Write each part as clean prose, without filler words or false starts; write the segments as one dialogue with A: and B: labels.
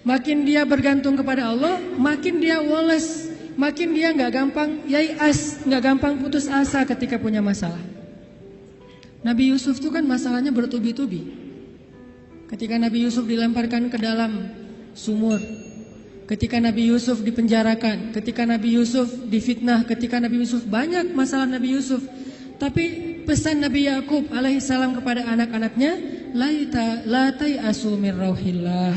A: Makin dia bergantung kepada Allah, makin dia woles, makin dia nggak gampang yai'as, nggak gampang putus asa ketika punya masalah. Nabi Yusuf itu kan masalahnya bertubi-tubi. Ketika Nabi Yusuf dilemparkan ke dalam sumur, ketika Nabi Yusuf dipenjarakan, ketika Nabi Yusuf difitnah, ketika Nabi Yusuf banyak masalah Nabi Yusuf. Tapi pesan Nabi Yakub alaihissalam kepada anak-anaknya, la tai'asu min rauhillah.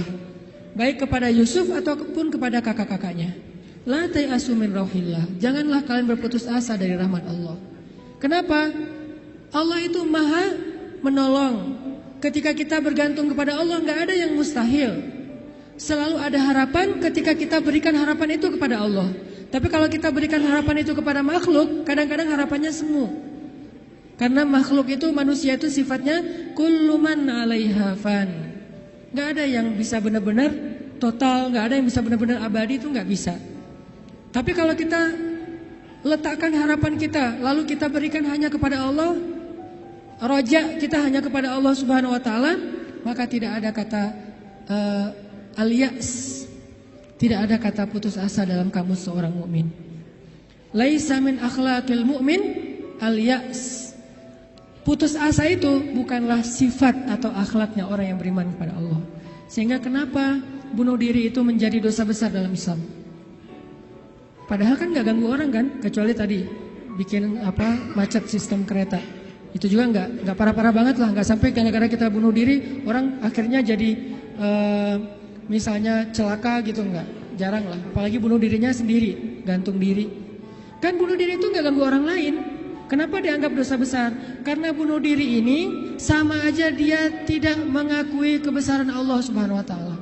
A: Baik kepada Yusuf ataupun kepada kakak-kakaknya. La tai'asu min rauhillah. Janganlah kalian berputus asa dari rahmat Allah. Kenapa? Allah itu maha menolong. Ketika kita bergantung kepada Allah, nggak ada yang mustahil. Selalu ada harapan ketika kita berikan harapan itu kepada Allah. Tapi kalau kita berikan harapan itu kepada makhluk, kadang-kadang harapannya semu. Karena makhluk itu, manusia itu sifatnya kullu man 'alaiha fan. Nggak ada yang bisa benar-benar total, nggak ada yang bisa benar-benar abadi, itu nggak bisa. Tapi kalau kita letakkan harapan kita, lalu kita berikan hanya kepada Allah, roja kita hanya kepada Allah Subhanahu Wa Taala, maka tidak ada kata al-ya's, tidak ada kata putus asa dalam kamus seorang mukmin. Laisa min akhlaqil mu'min al-ya's. Putus asa itu bukanlah sifat atau akhlaknya orang yang beriman kepada Allah. Sehingga kenapa bunuh diri itu menjadi dosa besar dalam Islam? Padahal kan nggak ganggu orang kan, kecuali tadi bikin macet sistem kereta. Itu juga nggak parah-parah banget lah, nggak sampai gara-gara kita bunuh diri orang akhirnya jadi misalnya celaka gitu, nggak, jarang lah. Apalagi bunuh dirinya sendiri, gantung diri. Kan bunuh diri itu nggak ganggu orang lain. Kenapa dianggap dosa besar? Karena bunuh diri ini sama aja dia tidak mengakui kebesaran Allah Subhanahu Wa Taala.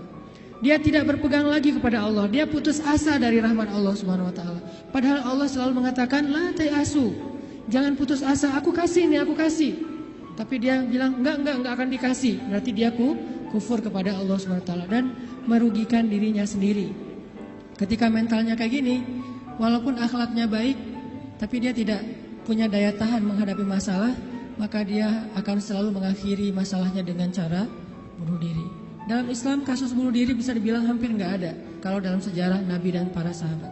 A: Dia tidak berpegang lagi kepada Allah. Dia putus asa dari rahmat Allah Subhanahu Wa Taala. Padahal Allah selalu mengatakan la tai'asu, jangan putus asa. Aku kasih nih, aku kasih. Tapi dia bilang enggak akan dikasih. Berarti dia kufur kepada Allah Subhanahu Wa Taala dan merugikan dirinya sendiri. Ketika mentalnya kayak gini, walaupun akhlaknya baik, tapi dia tidak punya daya tahan menghadapi masalah, maka dia akan selalu mengakhiri masalahnya dengan cara bunuh diri. Dalam Islam kasus bunuh diri bisa dibilang hampir nggak ada kalau dalam sejarah Nabi dan para sahabat.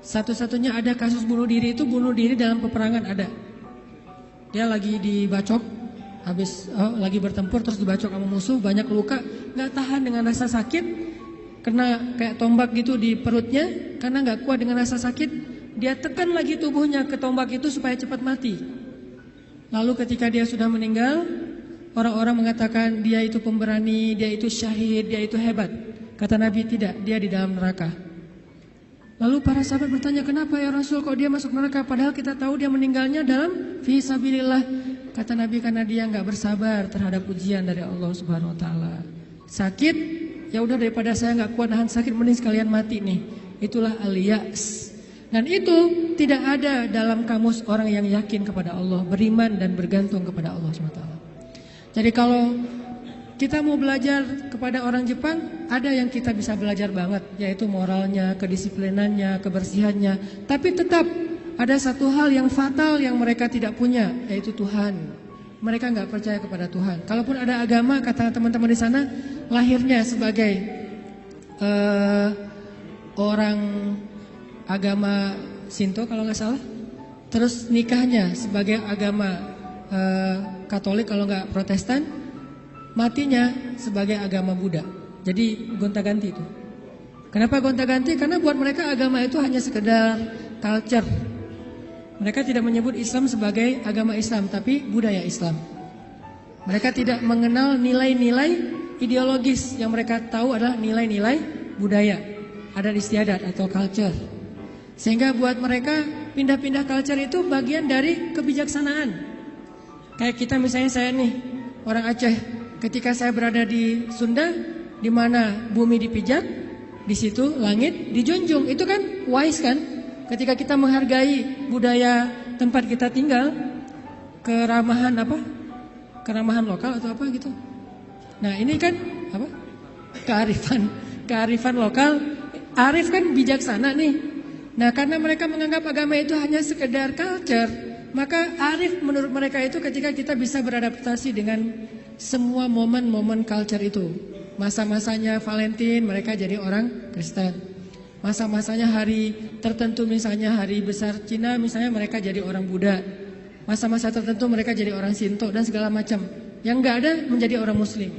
A: Satu-satunya ada kasus bunuh diri itu bunuh diri dalam peperangan ada. Dia lagi dibacok, lagi bertempur terus dibacok sama musuh, banyak luka, nggak tahan dengan rasa sakit, kena kayak tombak gitu di perutnya, karena nggak kuat dengan rasa sakit. Dia tekan lagi tubuhnya ke tombak itu supaya cepat mati. Lalu ketika dia sudah meninggal, orang-orang mengatakan dia itu pemberani, dia itu syahid, dia itu hebat. Kata Nabi tidak, dia di dalam neraka. Lalu para sahabat bertanya, kenapa ya Rasul kok dia masuk neraka? Padahal kita tahu dia meninggalnya dalam fi sabilillah. Kata Nabi karena dia nggak bersabar terhadap ujian dari Allah Subhanahu Wa Taala. Sakit, ya udah daripada saya nggak kuat nahan sakit, mending sekalian mati nih. Itulah al-ya's. Dan itu tidak ada dalam kamus orang yang yakin kepada Allah, beriman dan bergantung kepada Allah SWT. Jadi kalau kita mau belajar kepada orang Jepang, ada yang kita bisa belajar banget, yaitu moralnya, kedisiplinannya, kebersihannya. Tapi tetap ada satu hal yang fatal yang mereka tidak punya, yaitu Tuhan. Mereka nggak percaya kepada Tuhan. Kalaupun ada agama, kata teman-teman di sana, lahirnya sebagai orang agama Shinto kalau nggak salah, terus nikahnya sebagai agama Katolik kalau nggak Protestan, matinya sebagai agama Buddha. Jadi gonta-ganti itu. Kenapa gonta-ganti? Karena buat mereka agama itu hanya sekedar culture. Mereka tidak menyebut Islam sebagai agama Islam, tapi budaya Islam. Mereka tidak mengenal nilai-nilai ideologis, yang mereka tahu adalah nilai-nilai budaya, adat istiadat atau culture. Sehingga buat mereka pindah-pindah culture itu bagian dari kebijaksanaan. Kayak kita misalnya, saya nih orang Aceh, ketika saya berada di Sunda, di mana bumi dipijak, di situ langit dijunjung. Itu kan wise kan? Ketika kita menghargai budaya tempat kita tinggal, keramahan keramahan lokal atau apa gitu. Nah ini kan apa? Kearifan lokal. Arif kan bijaksana nih. Nah karena mereka menganggap agama itu hanya sekedar culture, maka arif menurut mereka itu ketika kita bisa beradaptasi dengan semua momen-momen culture itu. Masa-masanya Valentine mereka jadi orang Kristen. Masa-masanya hari tertentu misalnya hari besar Cina misalnya mereka jadi orang Buddha. Masa-masa tertentu mereka jadi orang Shinto dan segala macam. Yang nggak ada menjadi orang Muslim.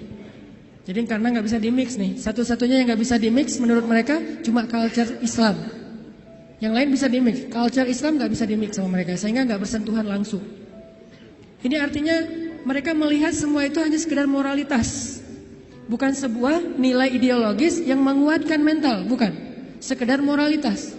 A: Jadi karena nggak bisa dimix nih. Satu-satunya yang nggak bisa dimix menurut mereka cuma culture Islam. Yang lain bisa dimix. Culture Islam nggak bisa dimix sama mereka sehingga nggak bersentuhan langsung. Ini artinya mereka melihat semua itu hanya sekedar moralitas. Bukan sebuah nilai ideologis yang menguatkan mental, bukan. Sekedar moralitas.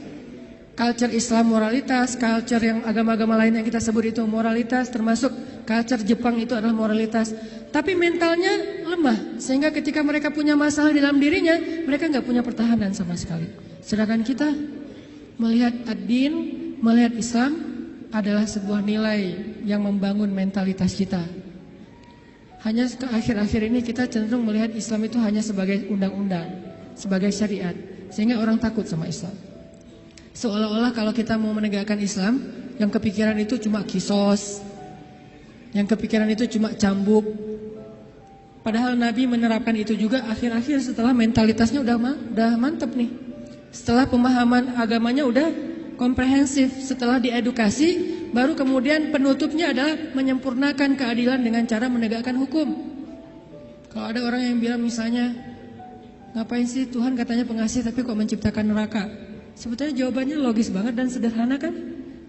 A: Culture Islam moralitas, culture yang agama-agama lain yang kita sebut itu moralitas, termasuk culture Jepang itu adalah moralitas. Tapi mentalnya lemah, sehingga ketika mereka punya masalah dalam dirinya, mereka nggak punya pertahanan sama sekali. Sedangkan kita melihat ad-din, melihat Islam adalah sebuah nilai yang membangun mentalitas kita. Hanya ke akhir-akhir ini kita cenderung melihat Islam itu hanya sebagai undang-undang, sebagai syariat, sehingga orang takut sama Islam. Seolah-olah kalau kita mau menegakkan Islam, yang kepikiran itu cuma kisos, yang kepikiran itu cuma cambuk. Padahal Nabi menerapkan itu juga akhir-akhir setelah mentalitasnya udah mantep nih. Setelah pemahaman agamanya udah komprehensif, setelah diedukasi, baru kemudian penutupnya adalah menyempurnakan keadilan dengan cara menegakkan hukum. Kalau ada orang yang bilang misalnya, ngapain sih Tuhan katanya pengasih tapi kok menciptakan neraka? Sebetulnya jawabannya logis banget dan sederhana kan?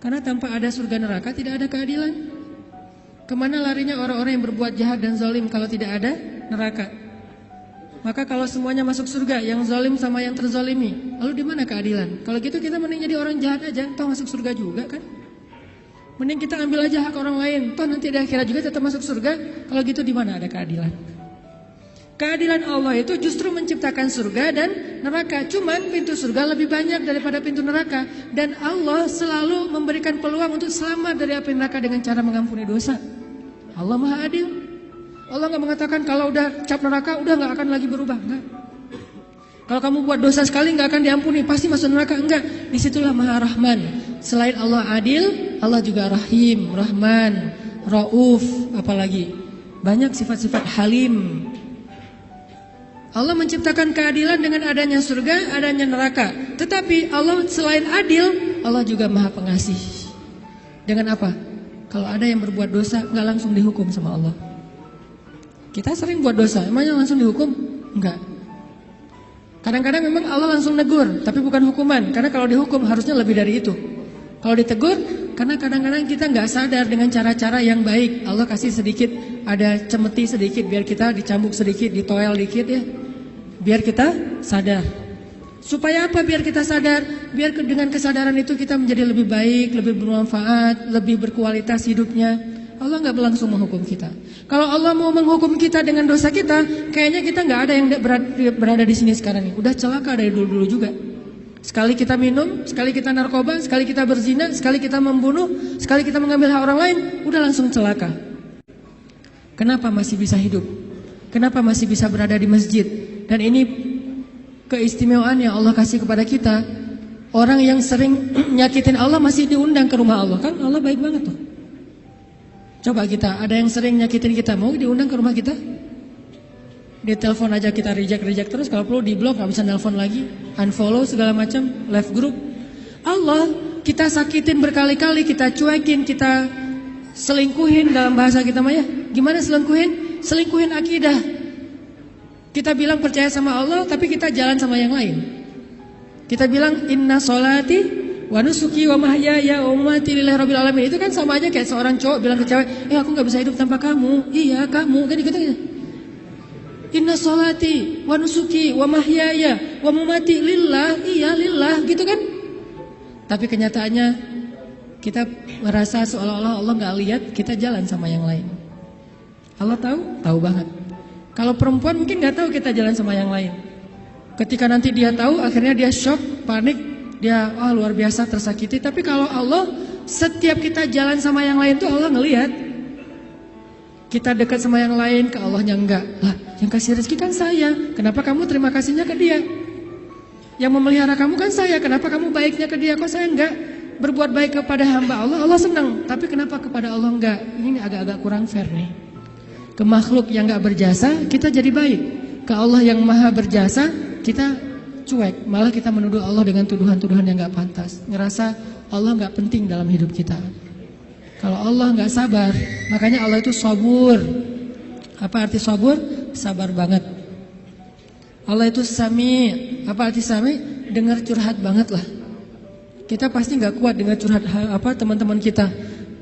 A: Karena tanpa ada surga neraka tidak ada keadilan. Kemana larinya orang-orang yang berbuat jahat dan zalim kalau tidak ada neraka? Maka kalau semuanya masuk surga, yang zalim sama yang terzalimi, lalu di mana keadilan? Kalau gitu kita mending jadi orang jahat aja, toh masuk surga juga kan? Mending kita ambil aja hak orang lain, toh nanti di akhirat juga tetap masuk surga. Kalau gitu di mana ada keadilan? Keadilan Allah itu justru menciptakan surga dan neraka. Cuman pintu surga lebih banyak daripada pintu neraka. Dan Allah selalu memberikan peluang untuk selamat dari api neraka dengan cara mengampuni dosa. Allah Maha Adil. Allah gak mengatakan kalau udah cap neraka udah gak akan lagi berubah. Enggak. Kalau kamu buat dosa sekali gak akan diampuni, pasti masuk neraka. Enggak. Disitulah Maha Rahman. Selain Allah adil, Allah juga Rahim, Rahman, Rauf, apalagi banyak sifat-sifat Halim. Allah menciptakan keadilan dengan adanya surga, adanya neraka. Tetapi Allah selain adil, Allah juga Maha Pengasih. Dengan apa? Kalau ada yang berbuat dosa, gak langsung dihukum sama Allah. Kita sering buat dosa, emangnya langsung dihukum? Enggak. Kadang-kadang memang Allah langsung negur, tapi bukan hukuman. Karena kalau dihukum harusnya lebih dari itu. Kalau ditegur, karena kadang-kadang kita gak sadar dengan cara-cara yang baik. Allah kasih sedikit, ada cemeti sedikit, biar kita dicambuk sedikit, ditoel dikit ya. Biar kita sadar. Supaya apa biar kita sadar? Biar dengan kesadaran itu kita menjadi lebih baik, lebih bermanfaat, lebih berkualitas hidupnya. Allah gak langsung menghukum kita. Kalau Allah mau menghukum kita dengan dosa kita, kayaknya kita gak ada yang berada di sini sekarang nih. Udah celaka dari dulu-dulu juga. Sekali kita minum, sekali kita narkoba, sekali kita berzina, sekali kita membunuh, sekali kita mengambil hak orang lain, udah langsung celaka. Kenapa masih bisa hidup? Kenapa masih bisa berada di masjid? Dan ini keistimewaan yang Allah kasih kepada kita. Orang yang sering nyakitin Allah masih diundang ke rumah Allah. Kan Allah baik banget tuh. Coba kita, ada yang sering nyakitin kita, mau diundang ke rumah kita? Di telepon aja kita reject terus, kalau perlu di blok, gak bisa nelpon lagi, unfollow segala macam, left group. Allah kita sakitin berkali-kali, kita cuekin, kita selingkuhin dalam bahasa kita mah ya. Gimana selingkuhin? Selingkuhin akidah. Kita bilang percaya sama Allah, tapi kita jalan sama yang lain. Kita bilang inna sholati wa nusuki wa mahyaya wa mamati lillahi rabbil alamin. Itu kan sama aja kayak seorang cowok bilang ke cewek, aku gak bisa hidup tanpa kamu. Iya kamu, kan gitu. Inna sholati wa nusuki wa mahyaya wa mamati lillah, iya lillah, gitu kan. Tapi kenyataannya kita merasa seolah-olah Allah gak lihat, kita jalan sama yang lain. Allah tahu? Tahu banget. Kalau perempuan mungkin gak tahu kita jalan sama yang lain. Ketika nanti dia tahu, akhirnya dia shock, panik, dia luar biasa tersakiti. Tapi kalau Allah, setiap kita jalan sama yang lain tuh Allah ngelihat. Kita dekat sama yang lain, ke Allahnya enggak. Lah, yang kasih rezeki kan saya. Kenapa kamu terima kasihnya ke dia? Yang memelihara kamu kan saya. Kenapa kamu baiknya ke dia? Kok saya enggak? Berbuat baik kepada hamba Allah, Allah senang. Tapi kenapa kepada Allah enggak? Ini agak-agak kurang fair nih. Ke makhluk yang enggak berjasa, kita jadi baik. ke Allah yang maha berjasa, kita cuek. Malah kita menuduh Allah dengan tuduhan-tuduhan yang gak pantas. Ngerasa Allah gak penting dalam hidup kita. Kalau Allah gak sabar, makanya Allah itu sabur. Apa arti sabur? Sabar banget. Allah itu sami. Apa arti sami? Dengar curhat banget lah. Kita pasti gak kuat dengar curhat teman-teman kita.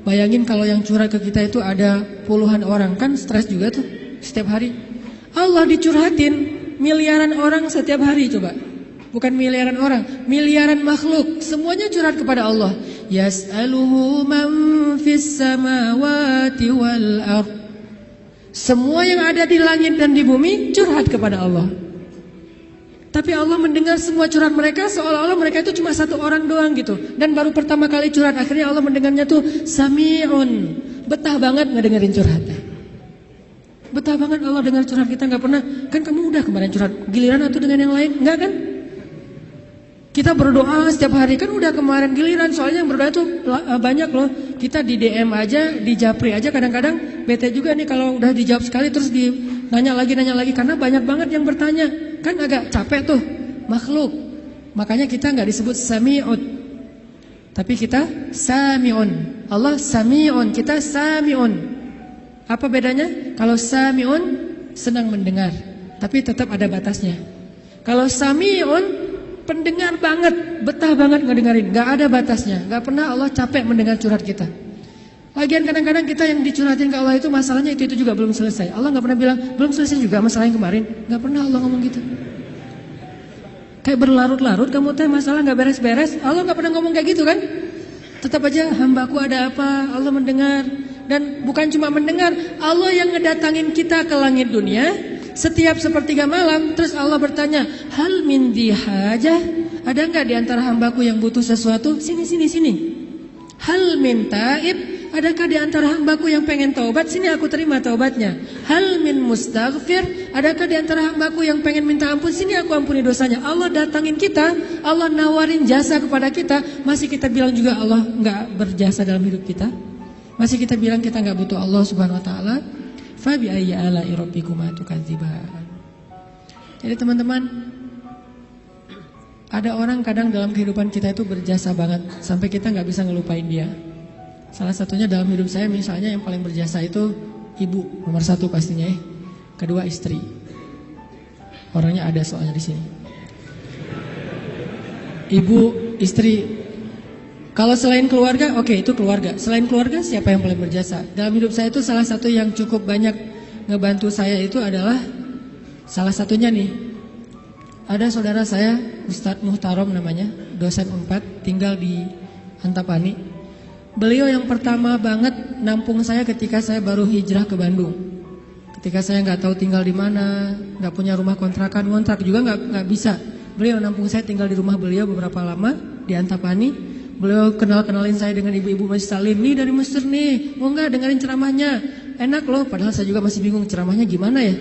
A: Bayangin kalau yang curhat ke kita itu ada puluhan orang, kan stres juga tuh setiap hari. Allah dicurhatin miliaran orang setiap hari, coba. Bukan miliaran orang, miliaran makhluk, semuanya curhat kepada Allah. Yas'aluhu man fis samawati wal ardh. Semua yang ada di langit dan di bumi curhat kepada Allah. Tapi Allah mendengar semua curhat mereka seolah-olah mereka itu cuma satu orang doang gitu. Dan baru pertama kali curhat, akhirnya Allah mendengarnya tuh sami'un. Betah banget ngedengerin curhatnya. Betah banget Allah dengar curhat kita, gak pernah. Kan kamu udah kemarin curhat, giliran atau dengan yang lain? Enggak kan? Kita berdoa setiap hari, kan udah kemarin giliran. Soalnya yang berdoa itu banyak loh. Kita di DM aja, di Japri aja kadang-kadang bete juga nih kalau udah dijawab sekali terus nanya lagi. Karena banyak banget yang bertanya. Kan agak capek tuh makhluk. Makanya kita gak disebut sami'ud, tapi kita sami'un. Allah sami'un, kita sami'un. Apa bedanya? Kalau sami'un senang mendengar, tapi tetap ada batasnya. Kalau sami'un pendengar banget, betah banget ngedengerin, gak ada batasnya. Gak pernah Allah capek mendengar curhat kita. Lagian kadang-kadang kita yang dicurhatin ke Allah itu masalahnya itu juga belum selesai. Allah gak pernah bilang belum selesai juga masalah yang kemarin. Gak pernah Allah ngomong gitu. Kayak berlarut-larut kamu teh masalah gak beres-beres. Allah gak pernah ngomong kayak gitu kan. Tetap aja hambaku ada apa, Allah mendengar. Dan bukan cuma mendengar, Allah yang ngedatangin kita ke langit dunia setiap sepertiga malam. Terus Allah bertanya, hal min dihajah, ada nggak di antara hambaku yang butuh sesuatu? Sini. Hal min taib, adakah di antara hambaku yang pengen taubat? Sini aku terima taubatnya. Hal min mustaghfir, adakah di antara hambaku yang pengen minta ampun? Sini aku ampuni dosanya. Allah datangin kita, Allah nawarin jasa kepada kita, masih kita bilang juga Allah nggak berjasa dalam hidup kita. Masih kita bilang kita nggak butuh Allah Subhanahu Wa Taala. Fa bi ayyi ala'i rabbikuma tukadziban. Jadi teman-teman, ada orang kadang dalam kehidupan kita itu berjasa banget sampai kita nggak bisa ngelupain dia. Salah satunya dalam hidup saya misalnya yang paling berjasa itu ibu nomor satu pastinya ya. Kedua istri. Orangnya ada soalnya di sini. Ibu, istri. Kalau selain keluarga, oke, itu keluarga. Selain keluarga, siapa yang paling berjasa? Dalam hidup saya itu salah satu yang cukup banyak ngebantu saya itu adalah salah satunya nih. Ada saudara saya, Ustadz Muhtarom namanya, dosen Unpad, tinggal di Antapani. Beliau yang pertama banget nampung saya ketika saya baru hijrah ke Bandung. Ketika saya nggak tahu tinggal di mana, nggak punya rumah kontrakan, ngontrak juga nggak bisa. Beliau nampung saya tinggal di rumah beliau beberapa lama di Antapani. Beliau kenalin saya dengan ibu-ibu Masjid Salim. Nih dari Mesir nih, mau nggak dengerin ceramahnya? Enak loh, padahal saya juga masih bingung ceramahnya gimana ya.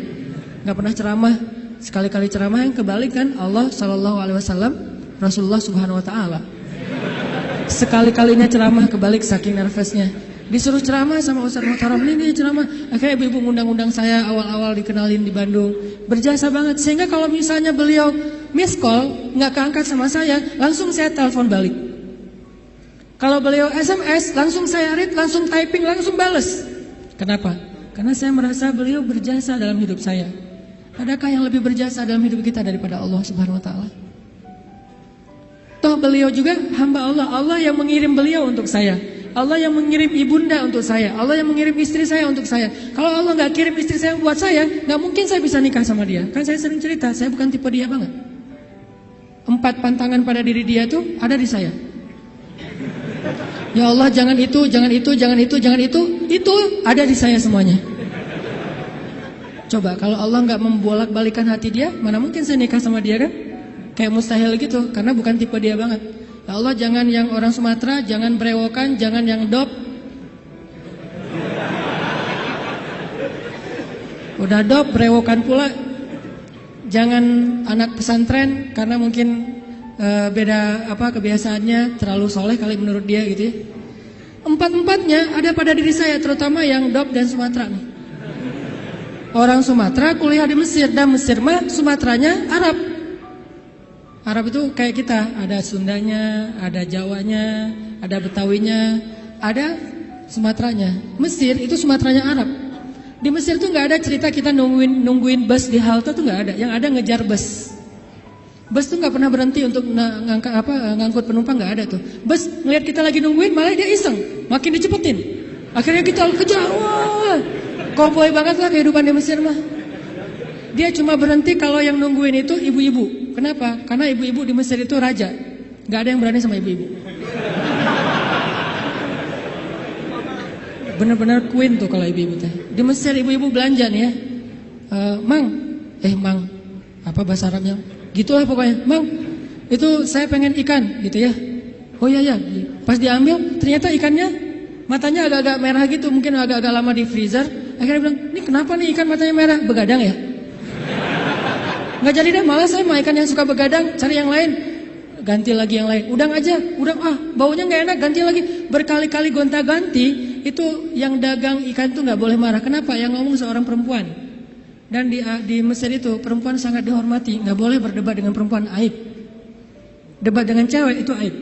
A: Nggak pernah ceramah. Sekali-kali ceramah yang kebalik kan Allah SAW, Rasulullah Subhanahu Wa Taala. Sekali-kalinya ceramah kebalik saking nervousnya. Disuruh ceramah sama Ustadz Muhtaram, nih ceramah. Akhirnya ibu-ibu ngundang-undang saya awal-awal dikenalin di Bandung. Berjasa banget, sehingga kalau misalnya beliau miss call, nggak keangkat sama saya, langsung saya telepon balik. Kalau beliau SMS, langsung saya read, langsung typing, langsung bales. Kenapa? Karena saya merasa beliau berjasa dalam hidup saya. Adakah yang lebih berjasa dalam hidup kita daripada Allah Subhanahu Wa Taala? Toh beliau juga hamba Allah. Allah yang mengirim beliau untuk saya. Allah yang mengirim ibunda untuk saya. Allah yang mengirim istri saya untuk saya. Kalau Allah nggak kirim istri saya buat saya, nggak mungkin saya bisa nikah sama dia. Kan saya sering cerita, saya bukan tipe dia banget. 4 pantangan pada diri dia tuh ada di saya. Ya Allah, jangan itu, jangan itu, jangan itu, jangan itu ada di saya semuanya. Coba kalau Allah nggak membolak-balikan hati dia, mana mungkin saya nikah sama dia kan? Kayak mustahil gitu, karena bukan tipe dia banget. Ya Allah, jangan yang orang Sumatera, jangan brewokan, jangan yang dop. Udah dop, brewokan pula. Jangan anak pesantren, karena mungkin beda kebiasaannya, terlalu soleh kali menurut dia gitu ya. 4-4-nya ada pada diri saya, terutama yang dop dan Sumatera nih. Orang Sumatera kuliah di Mesir, dan Mesir mah Sumateranya Arab. Arab itu kayak kita, ada Sundanya, ada Jawanya, ada Betawinya, ada Sumateranya. Mesir itu Sumateranya Arab. Di Mesir tuh nggak ada cerita kita nungguin bus di halte tuh nggak ada. Yang ada ngejar bus. Bus tuh nggak pernah berhenti untuk ngangkut penumpang, nggak ada tuh. Bus ngeliat kita lagi nungguin malah dia iseng, makin dicepetin. Akhirnya kita kejar, wah, cowboy banget lah kehidupan di Mesir mah. Dia cuma berhenti kalau yang nungguin itu ibu-ibu. Kenapa? Karena ibu-ibu di Mesir itu raja. Nggak ada yang berani sama ibu-ibu. Benar-benar queen tuh kalau ibu-ibu teh. Di Mesir ibu-ibu belanja nih ya. Mang, apa bahasa Arabnya? Gitulah pokoknya. Mang, itu saya pengen ikan gitu ya. Oh iya ya. Pas diambil ternyata ikannya matanya agak-agak merah gitu, mungkin agak-agak lama di freezer. Akhirnya bilang, "Ini kenapa nih ikan matanya merah? Begadang ya?" Nggak jadi deh, malah saya mau ikan yang suka begadang, cari yang lain. Ganti lagi yang lain. Udang aja, udang baunya nggak enak, ganti lagi. Berkali-kali gonta-ganti. Itu yang dagang ikan tuh nggak boleh marah. Kenapa? Yang ngomong seorang perempuan. Dan di Mesir itu perempuan sangat dihormati, nggak boleh berdebat dengan perempuan, aib. Debat dengan cewek itu aib.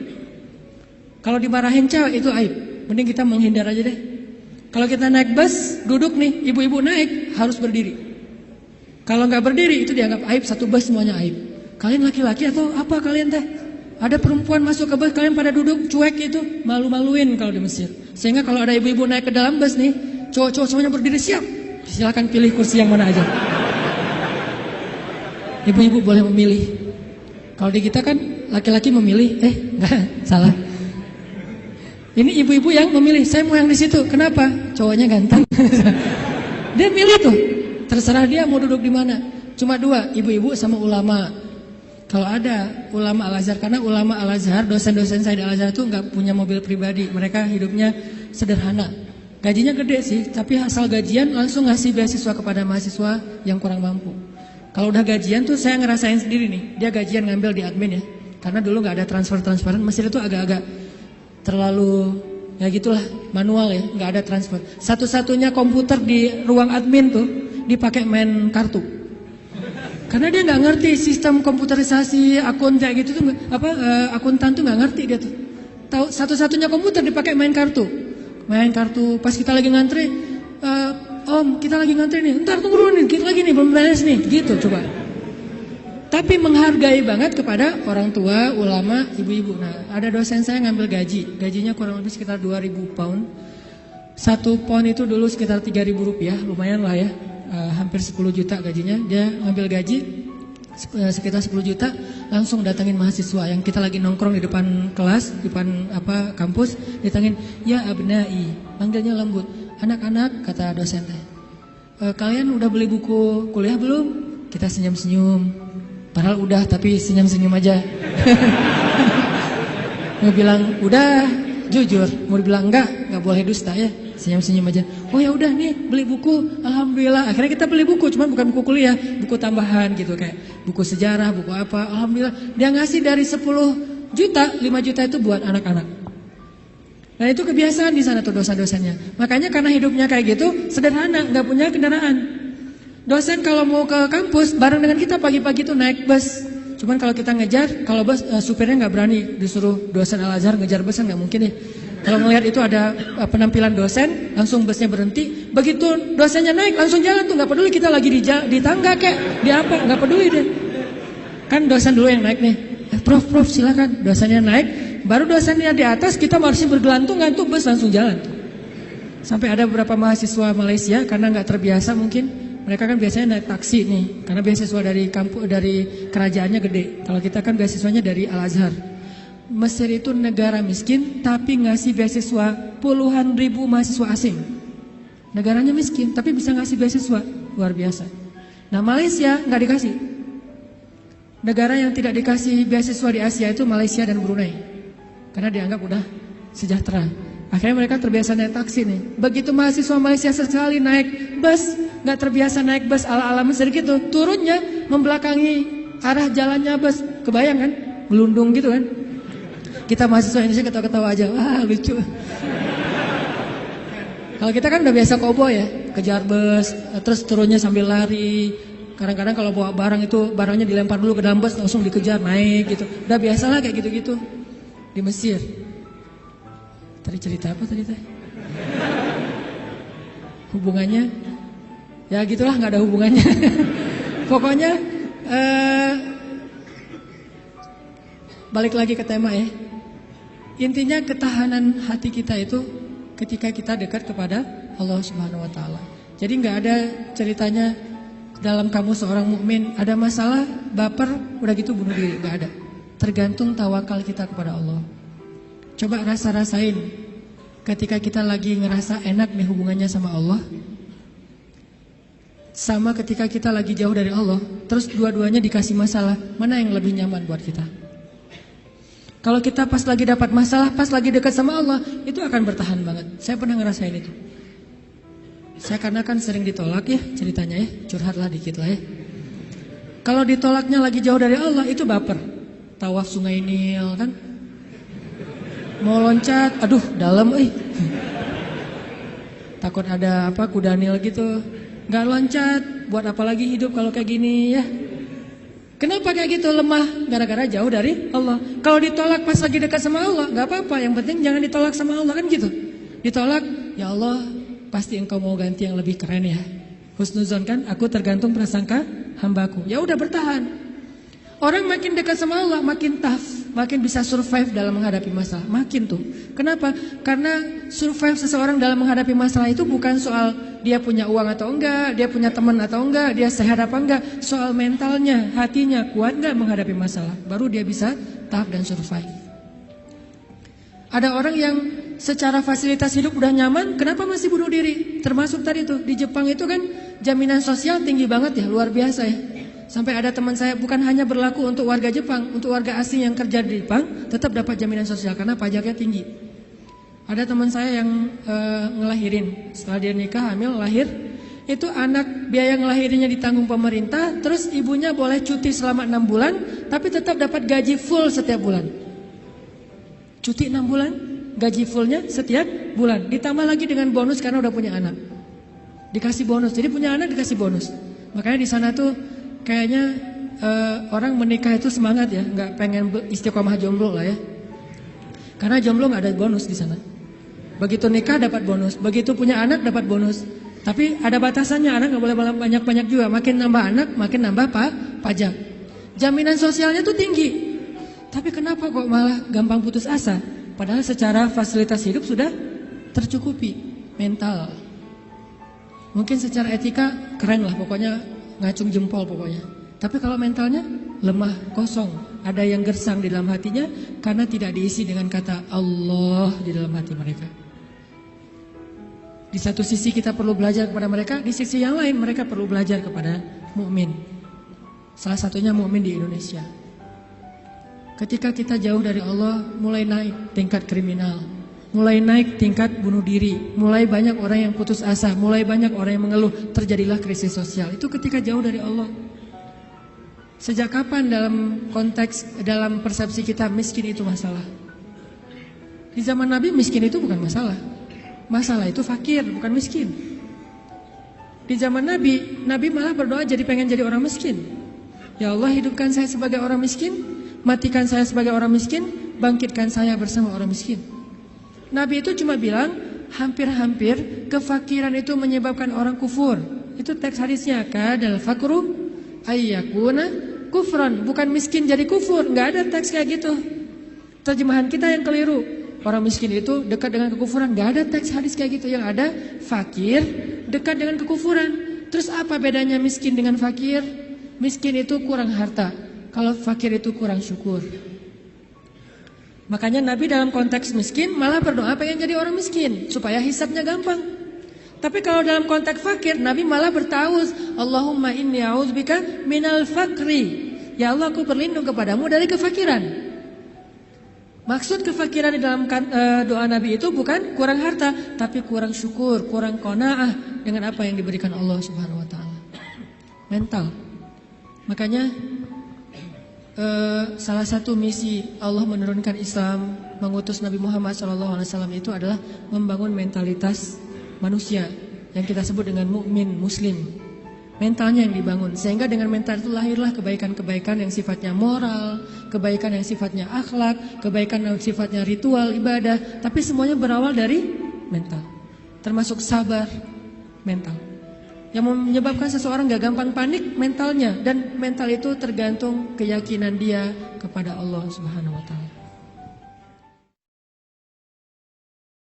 A: Kalau dimarahin cewek itu aib. Mending kita menghindar aja deh. Kalau kita naik bus, duduk nih, ibu-ibu naik harus berdiri. Kalau nggak berdiri itu dianggap aib, satu bus semuanya aib. Kalian laki-laki atau apa kalian teh? Ada perempuan masuk ke bus, kalian pada duduk cuek itu, malu-maluin kalau di Mesir. Sehingga kalau ada ibu-ibu naik ke dalam bus nih, cowok-cowok semuanya berdiri siap. Silakan pilih kursi yang mana aja. Ibu-ibu boleh memilih. Kalau di kita kan laki-laki memilih, enggak, salah. Ini ibu-ibu yang memilih, saya mau yang di situ. Kenapa? Cowoknya ganteng. Dia milih tuh. Terserah dia mau duduk di mana. Cuma dua, ibu-ibu sama ulama. Kalau ada ulama Al-Azhar, karena ulama Al-Azhar, dosen-dosen saya di Al-Azhar itu nggak punya mobil pribadi. Mereka hidupnya sederhana. Gajinya gede sih, tapi asal gajian langsung ngasih beasiswa kepada mahasiswa yang kurang mampu. Kalau udah gajian tuh saya ngerasain sendiri nih. Dia gajian ngambil di admin ya. Karena dulu nggak ada transfer-transferan. Mesir itu agak-agak terlalu ya gitulah, manual ya, nggak ada transfer. Satu-satunya komputer di ruang admin tuh dipakai main kartu. Karena dia nggak ngerti sistem komputerisasi akun kayak gitu tuh, akuntan tuh nggak ngerti dia tuh. Tahu satu-satunya komputer dipakai main kartu. Main kartu pas kita lagi ngantri, Om kita lagi ngantri nih, ntar tunggu dulu nih, kita lagi nih belum beres nih, gitu coba. Tapi menghargai banget kepada orang tua, ulama, ibu-ibu. Nah, ada dosen saya ngambil gajinya kurang lebih sekitar 2.000 pound. 1 pound itu dulu sekitar 3.000 rupiah, lumayan lah ya, hampir 10 juta gajinya. Dia ngambil gaji sekitar 10 juta, langsung datangin mahasiswa yang kita lagi nongkrong di depan kelas, di depan kampus, datangin, ya abnai, panggilnya lembut, anak-anak, kata dosen teh. Kalian udah beli buku kuliah belum? Kita senyum-senyum. Padahal udah, tapi senyum-senyum aja. Mau bilang udah, jujur. Mau bilang enggak boleh dusta ya. Senyum-senyum aja. Oh ya udah nih, beli buku. Alhamdulillah. Akhirnya kita beli buku, cuma bukan buku kuliah, buku tambahan gitu kayak buku sejarah, buku apa. Alhamdulillah. Dia ngasih dari 10 juta, 5 juta itu buat anak-anak. Nah itu kebiasaan di sana tuh dosa-dosanya. Makanya karena hidupnya kayak gitu, sederhana, enggak punya kendaraan. Dosen kalau mau ke kampus bareng dengan kita pagi-pagi tuh naik bus. Cuman kalau kita ngejar, kalau bus supirnya nggak berani disuruh dosen Al-Azhar ngejar bus kan nggak mungkin ya. Kalau melihat itu ada penampilan dosen, langsung busnya berhenti. Begitu dosennya naik langsung jalan tuh, nggak peduli kita lagi di tangga kayak di apa, nggak peduli deh. Kan dosen dulu yang naik nih. Prof silakan. Dosennya naik, baru dosennya di atas, kita masih bergelantungan tuh bus langsung jalan. Sampai ada beberapa mahasiswa Malaysia karena nggak terbiasa mungkin. Mereka kan biasanya naik taksi nih, karena beasiswa dari kampus, dari kerajaannya gede. Kalau kita kan beasiswanya dari Al-Azhar. Mesir itu negara miskin, tapi ngasih beasiswa puluhan ribu mahasiswa asing. Negaranya miskin, tapi bisa ngasih beasiswa, luar biasa. Nah Malaysia nggak dikasih. Negara yang tidak dikasih beasiswa di Asia itu Malaysia dan Brunei, karena dianggap udah sejahtera. Akhirnya mereka terbiasa naik taksi nih. Begitu mahasiswa Malaysia sekali naik bus, nggak terbiasa naik bus ala-ala Mesir gitu, turunnya membelakangi arah jalannya bus. Kebayang kan? Gelundung gitu kan? Kita mahasiswa Indonesia ketawa-ketawa aja, wah lucu. Kalau kita kan udah biasa koboi ya, kejar bus, terus turunnya sambil lari. Kadang-kadang kalau bawa barang itu barangnya dilempar dulu ke dalam bus langsung dikejar naik gitu. Udah biasalah kayak gitu-gitu di Mesir. Tadi cerita apa tadi teh? Hubungannya? Ya gitulah, nggak ada hubungannya. Pokoknya balik lagi ke tema ya. Intinya ketahanan hati kita itu ketika kita dekat kepada Allah Subhanahu wa taala. Jadi nggak ada ceritanya dalam kamu seorang mukmin ada masalah, baper, udah gitu bunuh diri, nggak ada. Tergantung tawakal kita kepada Allah. Coba rasain ketika kita lagi ngerasa enak nih hubungannya sama Allah, sama ketika kita lagi jauh dari Allah, terus dua-duanya dikasih masalah, mana yang lebih nyaman buat kita? Kalau kita pas lagi dapat masalah, pas lagi dekat sama Allah, itu akan bertahan banget. Saya pernah ngerasain itu. Saya karena kan sering ditolak ya ceritanya ya, curhatlah dikit lah ya. Kalau ditolaknya lagi jauh dari Allah, itu baper. Tawaf Sungai Nil kan, mau loncat, aduh dalam takut ada apa kuda Nil gitu, nggak loncat, buat apa lagi hidup kalau kayak gini ya. Kenapa kayak gitu? Lemah gara-gara jauh dari Allah. Kalau ditolak pas lagi dekat sama Allah, nggak apa-apa. Yang penting jangan ditolak sama Allah kan gitu. Ditolak, ya Allah, pasti Engkau mau ganti yang lebih keren ya. Husnuzon kan, aku tergantung prasangka hambaku. Ya udah bertahan. Orang makin dekat sama Allah, makin tough, makin bisa survive dalam menghadapi masalah. Makin tuh. Kenapa? Karena survive seseorang dalam menghadapi masalah itu bukan soal dia punya uang atau enggak, dia punya teman atau enggak, dia sehat apa enggak. Soal mentalnya, hatinya kuat enggak menghadapi masalah. Baru dia bisa tough dan survive. Ada orang yang secara fasilitas hidup udah nyaman, kenapa masih bunuh diri? Termasuk tadi tuh, di Jepang itu kan jaminan sosial tinggi banget ya, luar biasa ya. Sampai ada teman saya, bukan hanya berlaku untuk warga Jepang, untuk warga asing yang kerja di Jepang tetap dapat jaminan sosial karena pajaknya tinggi. Ada teman saya yang ngelahirin, setelah dia nikah, hamil, lahir, itu anak biaya ngelahirinnya ditanggung pemerintah, terus ibunya boleh cuti selama 6 bulan, tapi tetap dapat gaji full setiap bulan. Cuti 6 bulan, gaji fullnya setiap bulan, ditambah lagi dengan bonus karena udah punya anak. Dikasih bonus, jadi punya anak dikasih bonus. Makanya di sana tuh kayaknya orang menikah itu semangat ya, nggak pengen istiqomah jomblo lah ya. Karena jomblo nggak ada bonus di sana. Begitu nikah dapat bonus, begitu punya anak dapat bonus. Tapi ada batasannya, anak nggak boleh banyak-banyak juga. Makin nambah anak, makin nambah pajak. Jaminan sosialnya tuh tinggi. Tapi kenapa kok malah gampang putus asa? Padahal secara fasilitas hidup sudah tercukupi. Mental, mungkin secara etika keren lah, pokoknya ngacung jempol pokoknya. Tapi kalau mentalnya lemah, kosong, ada yang gersang di dalam hatinya karena tidak diisi dengan kata Allah di dalam hati mereka. Di satu sisi kita perlu belajar kepada mereka, di sisi yang lain mereka perlu belajar kepada mukmin. Salah satunya mukmin di Indonesia. Ketika kita jauh dari Allah, mulai naik tingkat kriminal, mulai naik tingkat bunuh diri, mulai banyak orang yang putus asa, mulai banyak orang yang mengeluh, terjadilah krisis sosial. Itu ketika jauh dari Allah. Sejak kapan dalam persepsi kita miskin itu masalah? Di zaman Nabi miskin itu bukan masalah. Masalah itu fakir, bukan miskin. Di zaman Nabi malah berdoa pengen jadi orang miskin. Ya Allah, hidupkan saya sebagai orang miskin, matikan saya sebagai orang miskin, bangkitkan saya bersama orang miskin. Nabi itu cuma bilang, hampir-hampir kefakiran itu menyebabkan orang kufur. Itu teks hadisnya, kadal fakru ayyakuna kufran, bukan miskin jadi kufur. Nggak ada teks kayak gitu. Terjemahan kita yang keliru. Orang miskin itu dekat dengan kekufuran. Nggak ada teks hadis kayak gitu. Yang ada fakir dekat dengan kekufuran. Terus apa bedanya miskin dengan fakir? Miskin itu kurang harta, kalau fakir itu kurang syukur. Makanya Nabi dalam konteks miskin malah berdoa pengen jadi orang miskin supaya hisabnya gampang. Tapi kalau dalam konteks fakir, Nabi malah bertauz, Allahumma inni a'udzubika minal fakri. Ya Allah, aku berlindung kepadamu dari kefakiran. Maksud kefakiran di dalam doa Nabi itu bukan kurang harta, tapi kurang syukur, kurang qanaah dengan apa yang diberikan Allah Subhanahu wa taala. Mental. Makanya salah satu misi Allah menurunkan Islam, mengutus Nabi Muhammad SAW itu adalah membangun mentalitas manusia yang kita sebut dengan mukmin muslim. Mentalnya yang dibangun, sehingga dengan mental itu lahirlah kebaikan-kebaikan yang sifatnya moral, kebaikan yang sifatnya akhlak, kebaikan yang sifatnya ritual, ibadah. Tapi semuanya berawal dari mental, termasuk sabar mental. Yang menyebabkan seseorang gak gampang panik, mentalnya. Dan mental itu tergantung keyakinan dia kepada Allah Subhanahu wa ta'ala.